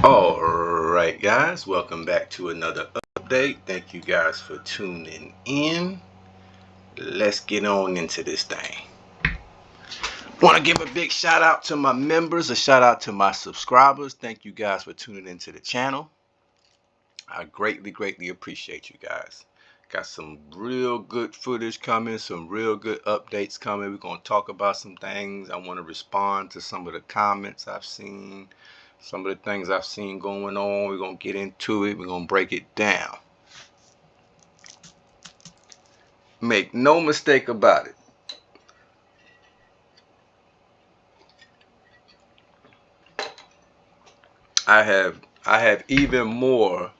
All right, guys, welcome back to another update. Thank you guys for tuning in. Let's get on into this thing. Want to give a big shout out to my members, a shout out to my subscribers. Thank you guys for tuning into the channel. I greatly appreciate you guys. Got some real good footage coming, some real good updates coming. We're going to talk about some things. I want to respond to some of the comments I've seen, some of the things I've seen going on. We're going to get into it. We're going to break it down. Make no mistake about it. I have even more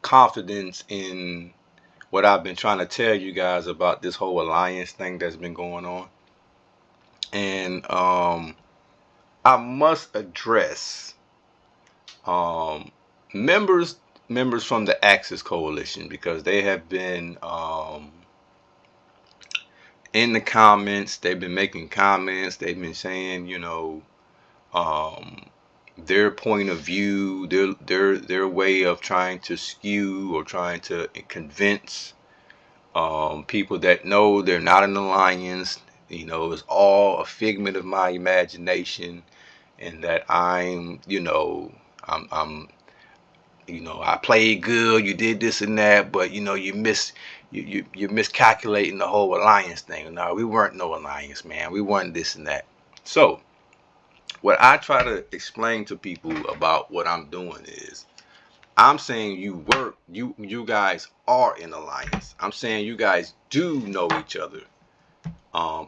confidence in what I've been trying to tell you guys about this whole alliance thing that's been going on. And I must address um, members from the Axis Coalition, because they have been in the comments. They've been making comments. They've been saying, their point of view, their way of trying to skew or trying to convince people that no, they're not an alliance. It's all a figment of my imagination, and that I'm I played good, you did this and that, but you're miscalculating the whole alliance thing. No, we weren't no alliance, man. We weren't this and that. So what I try to explain to people about what I'm doing is, I'm saying you guys are in alliance. I'm saying you guys do know each other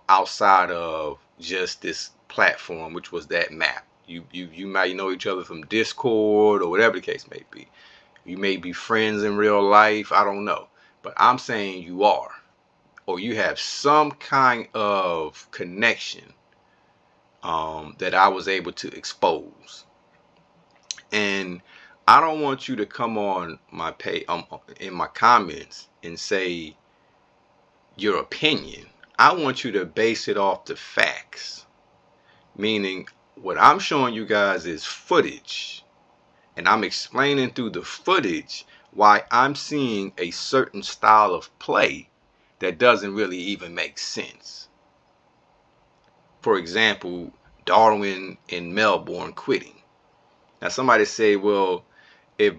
outside of just this platform, which was that map. You might know each other from Discord or whatever the case may be. You may be friends in real life. I don't know. But I'm saying you are, or you have some kind of connection that I was able to expose. And I don't want you to come on my page, in my comments, and say your opinion. I want you to base it off the facts. Meaning, what I'm showing you guys is footage, and I'm explaining through the footage why I'm seeing a certain style of play that doesn't really even make sense. For example, Darwin in Melbourne quitting. Now somebody say, well, if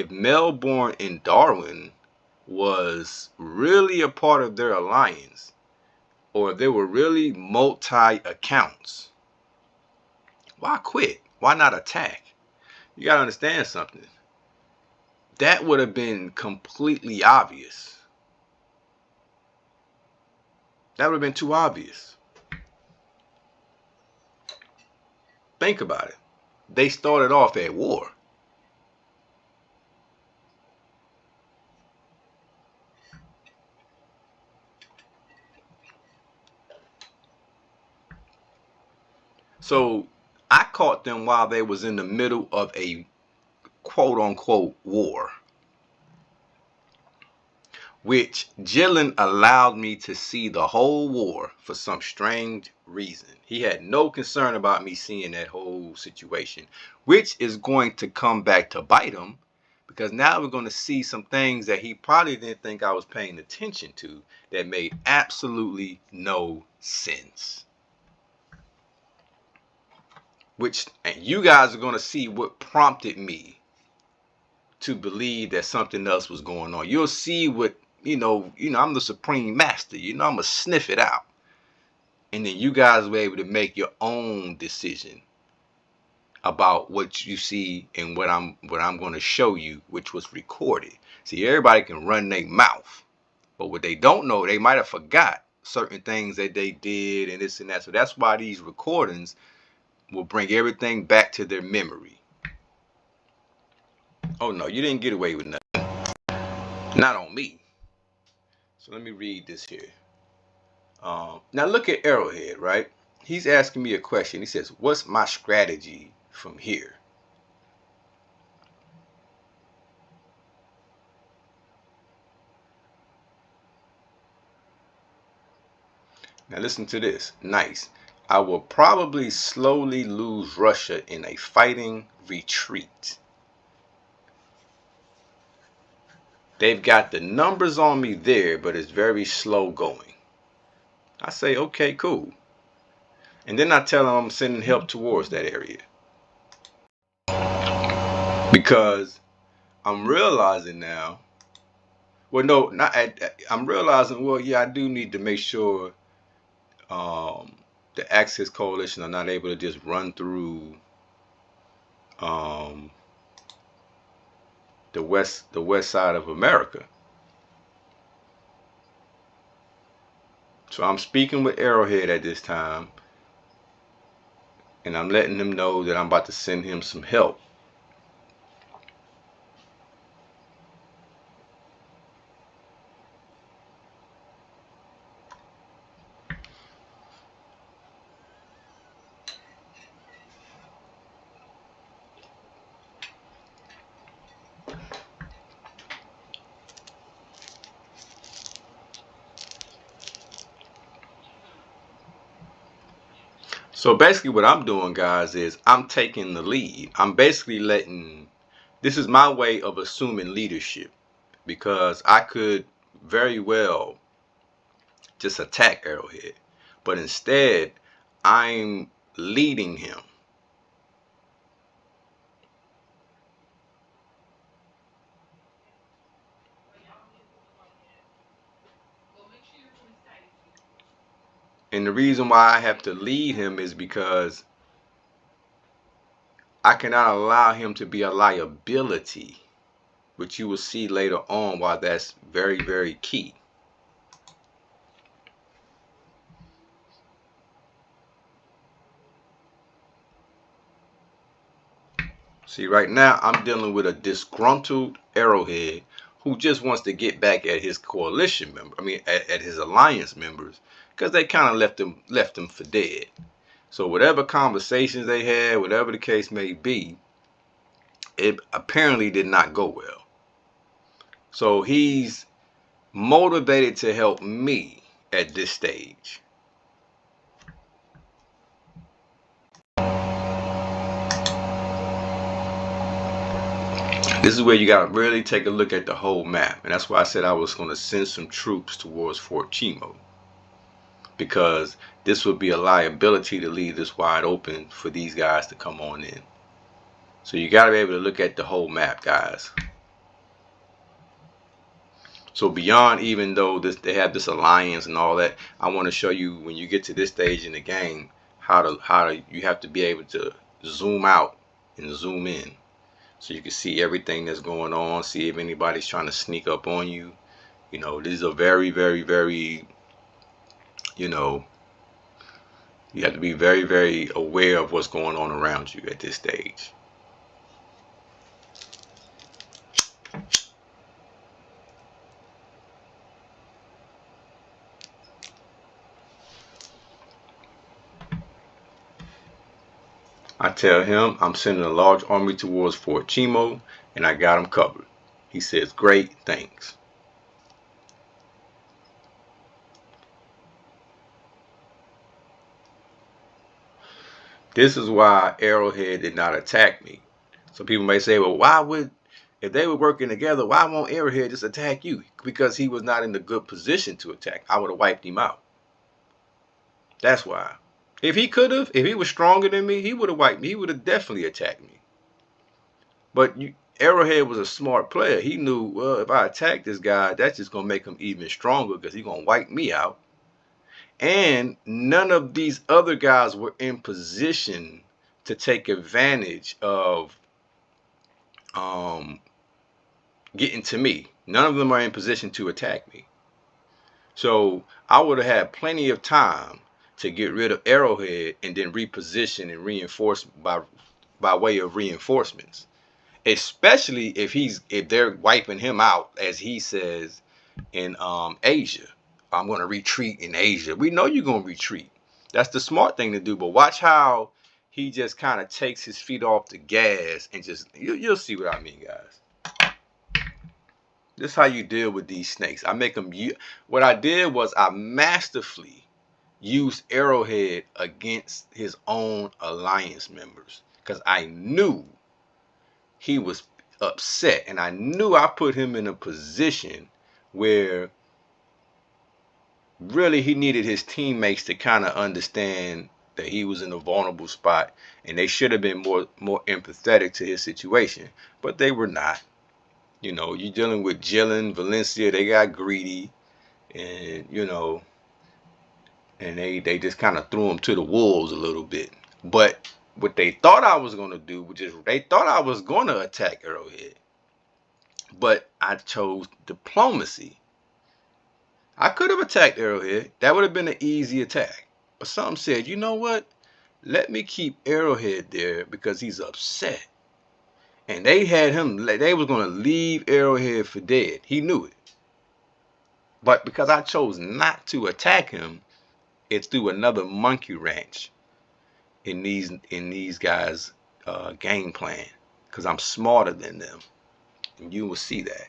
Melbourne and Darwin was really a part of their alliance, or if they were really multi accounts, why quit? Why not attack? You gotta understand something. That would have been completely obvious. That would have been too obvious. Think about it. They started off at war. So I caught them while they was in the middle of a quote unquote war, which Jillen allowed me to see the whole war for some strange reason. He had no concern about me seeing that whole situation, which is going to come back to bite him, because now we're going to see some things that he probably didn't think I was paying attention to that made absolutely no sense. And you guys are going to see what prompted me to believe that something else was going on. You'll see what, I'm the supreme master. I'm going to sniff it out. And then you guys will be able to make your own decision about what you see and what I'm going to show you, which was recorded. See, everybody can run their mouth, but what they don't know, they might have forgot certain things that they did and this and that. So that's why these recordings will bring everything back to their memory. Oh no, you didn't get away with nothing. Not on me. So let me read this here. Now look at Arrowhead, right? He's asking me a question. He says, what's my strategy from here? Now listen to this. Nice. I will probably slowly lose Russia in a fighting retreat. They've got the numbers on me there, but it's very slow going. I say, okay, cool. And then I tell them I'm sending help towards that area. Because I'm realizing now, well, no, I'm realizing, well, yeah, I do need to make sure the Axis coalition are not able to just run through um, the west side of America. So I'm speaking with Arrowhead at this time, and I'm letting him know that I'm about to send him some help. So basically what I'm doing, guys, is I'm taking the lead. I'm basically this is my way of assuming leadership, because I could very well just attack Arrowhead, but instead I'm leading him. And the reason why I have to lead him is because I cannot allow him to be a liability, which you will see later on why that's very, very key. See, right now I'm dealing with a disgruntled Arrowhead who just wants to get back at his coalition member. I mean, at his alliance members, because they kind of left him for dead. So whatever conversations they had, whatever the case may be, it apparently did not go well. So he's motivated to help me at this stage. This is where you got to really take a look at the whole map. And that's why I said I was going to send some troops towards Fort Chimo, because this would be a liability to leave this wide open for these guys to come on in. So you got to be able to look at the whole map, guys. So beyond, even though they have this alliance and all that, I want to show you when you get to this stage in the game how you have to be able to zoom out and zoom in, so you can see everything that's going on, see if anybody's trying to sneak up on you. You know, these are very, very, very, you know, you have to be very, very aware of what's going on around you at this stage. I tell him I'm sending a large army towards Fort Chimo, and I got him covered. He says, great, thanks. This is why Arrowhead did not attack me. So people may say, well, if they were working together, why won't Arrowhead just attack you? Because he was not in a good position to attack. I would have wiped him out. That's why. If he was stronger than me, he would have wiped me. He would have definitely attacked me. But Arrowhead was a smart player. He knew, well, if I attack this guy, that's just going to make him even stronger, because he's going to wipe me out. And none of these other guys were in position to take advantage of getting to me. None of them are in position to attack me. So I would have had plenty of time to get rid of Arrowhead and then reposition and reinforce by way of reinforcements. Especially if they're wiping him out, as he says, in Asia. I'm going to retreat in Asia. We know you're going to retreat. That's the smart thing to do. But watch how he just kind of takes his feet off the gas and just, you'll see what I mean, guys. This is how you deal with these snakes. I make them. What I did was I masterfully used Arrowhead against his own alliance members, because I knew he was upset, and I knew I put him in a position where really he needed his teammates to kind of understand that he was in a vulnerable spot, and they should have been more empathetic to his situation, but they were not. You know, you're dealing with Jillian, Valencia, they got greedy, and you know, and they just kind of threw him to the wolves a little bit. But what they thought I was gonna do, which is they thought I was gonna attack Arrowhead, but I chose diplomacy. I could have attacked Arrowhead. That would have been an easy attack. But some said, you know what? Let me keep Arrowhead there because he's upset. And they had him, they was going to leave Arrowhead for dead. He knew it. But because I chose not to attack him, it threw another monkey wrench in these guys' game plan. Because I'm smarter than them. And you will see that.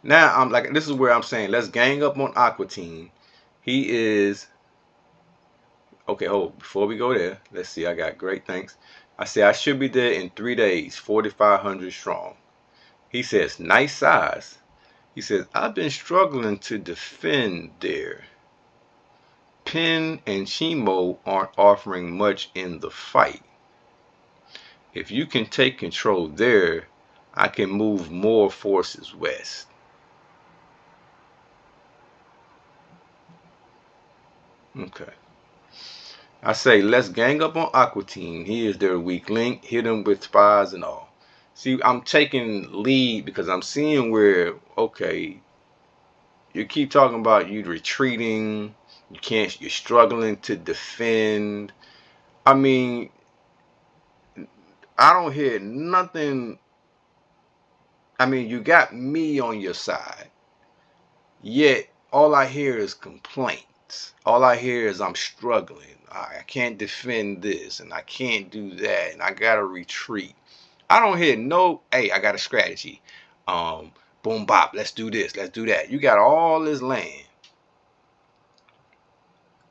Now I'm like, this is where I'm saying, let's gang up on Aqua Team. He is okay. Hold, before we go there, let's see. I got great thanks. I say I should be there in 3 days, 4,500 strong. He says, nice size. He says, I've been struggling to defend there. Pin and Chimo aren't offering much in the fight. If you can take control there, I can move more forces west. Okay. I say, let's gang up on Aqua Team. He is their weak link. Hit him with spies and all. See, I'm taking lead because I'm seeing where, okay, you keep talking about you retreating. You're struggling to defend. I mean, I don't hear nothing. I mean, you got me on your side. Yet, all I hear is complaints. All I hear is I'm struggling. I can't defend this and I can't do that and I gotta retreat. I don't hear no, hey, I got a strategy. Boom bop, let's do this, let's do that. You got all this land.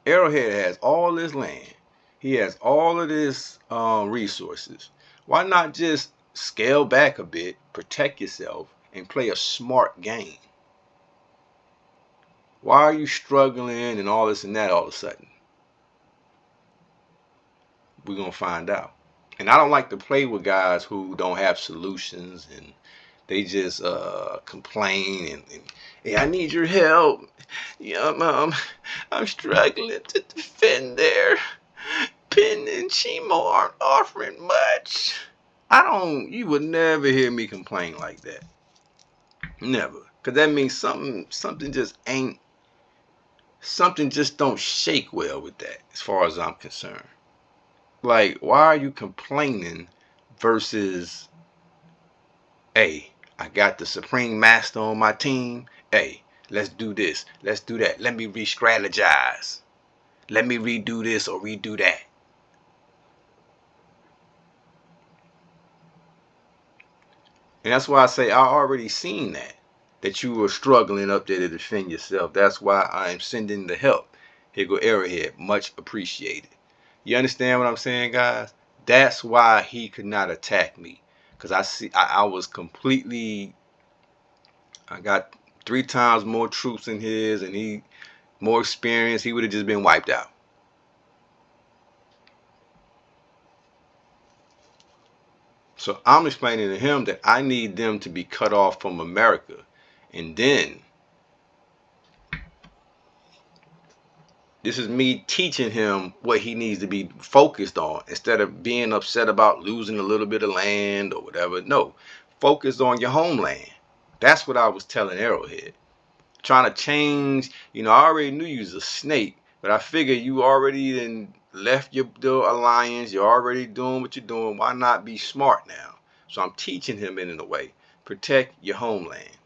Arrowhead has all this land. He has all of this resources. Why not just scale back a bit, protect yourself, and play a smart game? Why are you struggling and all this and that all of a sudden? We're going to find out. And I don't like to play with guys who don't have solutions and they just complain and hey, I need your help. Yeah, Mom, I'm struggling to defend there. Pin and Chimo aren't offering much. You would never hear me complain like that. Never. Because that means something just don't shake well with that as far as I'm concerned. Like, why are you complaining versus, hey, I got the Supreme Master on my team. Hey, let's do this. Let's do that. Let me re-strategize. Let me redo this or redo that. And that's why I say I already seen that you were struggling up there to defend yourself. That's why I am sending the help. Here go Arrowhead. Much appreciated. You understand what I'm saying, guys? That's why he could not attack me. Because I was completely, I got 3 times more troops than his and he more experience. He would have just been wiped out. So I'm explaining to him that I need them to be cut off from America. And then this is me teaching him what he needs to be focused on instead of being upset about losing a little bit of land or whatever. No, focus on your homeland. That's what I was telling Arrowhead. Trying to change, I already knew you was a snake, but I figured you already left the alliance. You're already doing what you're doing. Why not be smart now? So I'm teaching him in a way. Protect your homeland.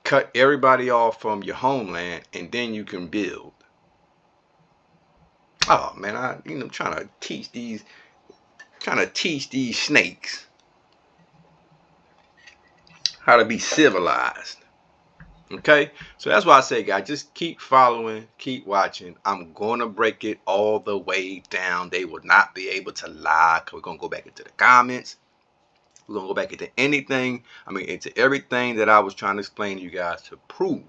Cut everybody off from your homeland and then you can build. Oh man, I'm trying to teach these snakes how to be civilized. Okay, so that's why I say, guys, just keep following, keep watching. I'm gonna break it all the way down. They will not be able to lie. We're gonna go back into the comments. We're gonna go back into anything. I mean, into everything that I was trying to explain to you guys to prove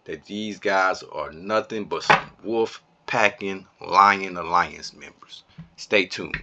that these guys are nothing but some wolf packing lion alliance members. Stay tuned.